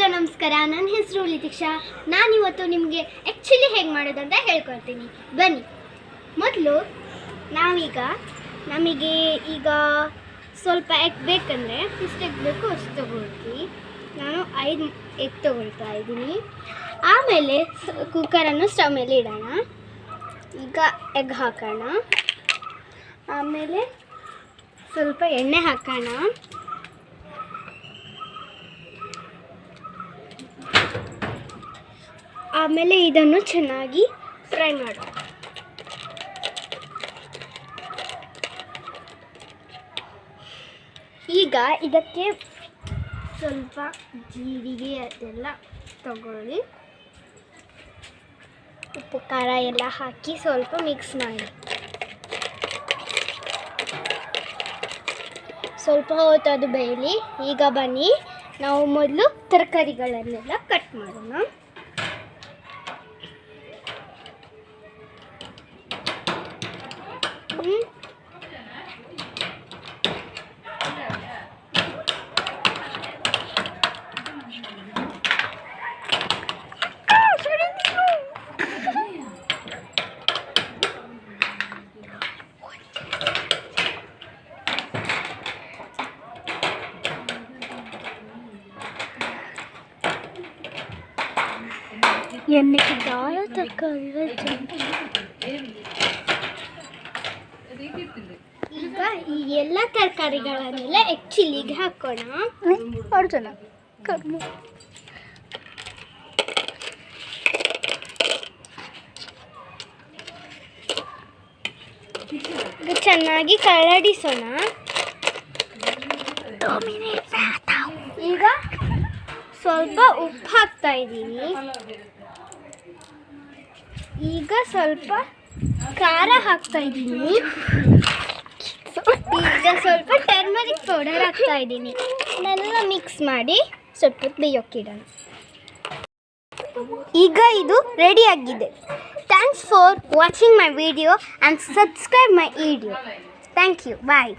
Hello ನಮಸ್ಕಾರ, ನನ್ನ ಹೆಸರು ಲಿತಿಕ್ಷಾ. ನಾನಿವತ್ತು ನಿಮಗೆ ಆ್ಯಕ್ಚುಲಿ ಹೇಗೆ ಮಾಡೋದಂತ ಹೇಳ್ಕೊಡ್ತೀನಿ. ಬನ್ನಿ. ಮೊದಲು ನಮಗೆ ಈಗ ಸ್ವಲ್ಪ ಎಗ್ ಬೇಕಂದರೆ ಎಷ್ಟು ಎಗ್ ಬೇಕು ಅಷ್ಟು ತೊಗೊಳ್ತೀವಿ. ನಾನು 5 ಎಗ್ ತೊಗೊಳ್ತಾ ಇದ್ದೀನಿ. ಆಮೇಲೆ ಕುಕ್ಕರನ್ನು ಸ್ಟವ್ ಮೇಲೆ ಇಡೋಣ. ಈಗ ಎಗ್ ಹಾಕೋಣ. ಆಮೇಲೆ ಸ್ವಲ್ಪ ಎಣ್ಣೆ ಹಾಕೋಣ. ಆಮೇಲೆ ಇದನ್ನು ಚೆನ್ನಾಗಿ ಫ್ರೈ ಮಾಡೋಣ. ಈಗ ಇದಕ್ಕೆ ಸ್ವಲ್ಪ ಜೀರಿಗೆ ಅದೆಲ್ಲ ತಗೊಳ್ಳಿ, ಉಪ್ಪು ಖಾರ ಎಲ್ಲ ಹಾಕಿ ಸ್ವಲ್ಪ ಮಿಕ್ಸ್ ಮಾಡಿ. ಸ್ವಲ್ಪ ಹೊತ್ತು ಅದು ಬೇಯಲಿ. ಈಗ ಬನ್ನಿ, ನಾವು ಮೊದಲು ತರಕಾರಿಗಳನ್ನೆಲ್ಲ ಕಟ್ ಮಾಡೋಣ. ಎಣ್ಣೆಗೆ ಯಾವ ತರಕಾರಿ ಈಗ ಈ ಎಲ್ಲ ತರಕಾರಿಗಳನ್ನೆಲ್ಲ ಚಿಲ್ಲಿಗೆ ಹಾಕೋಣ. ಚೆನ್ನಾಗಿ ಕರಡಿಸೋಣ. ಈಗ ಸ್ವಲ್ಪ ಉಪ್ಪು ಹಾಕ್ತಾ ಇದ್ದೀನಿ. ಈಗ ಸ್ವಲ್ಪ ಖಾರ ಹಾಕ್ತಾ ಇದ್ದೀನಿ. ಈಗ ಸ್ವಲ್ಪ ಟರ್ಮರಿಕ್ ಪೌಡರ್ ಹಾಕ್ತಾ ಇದ್ದೀನಿ. ಇದನ್ನೆಲ್ಲ ಮಿಕ್ಸ್ ಮಾಡಿ ಸ್ವಲ್ಪ ಬೇಯೋಕ್ಕಿಡೋಣ. ಈಗ ಇದು ರೆಡಿಯಾಗಿದೆ. Thanks for watching my video and subscribe my video. Thank you. Bye.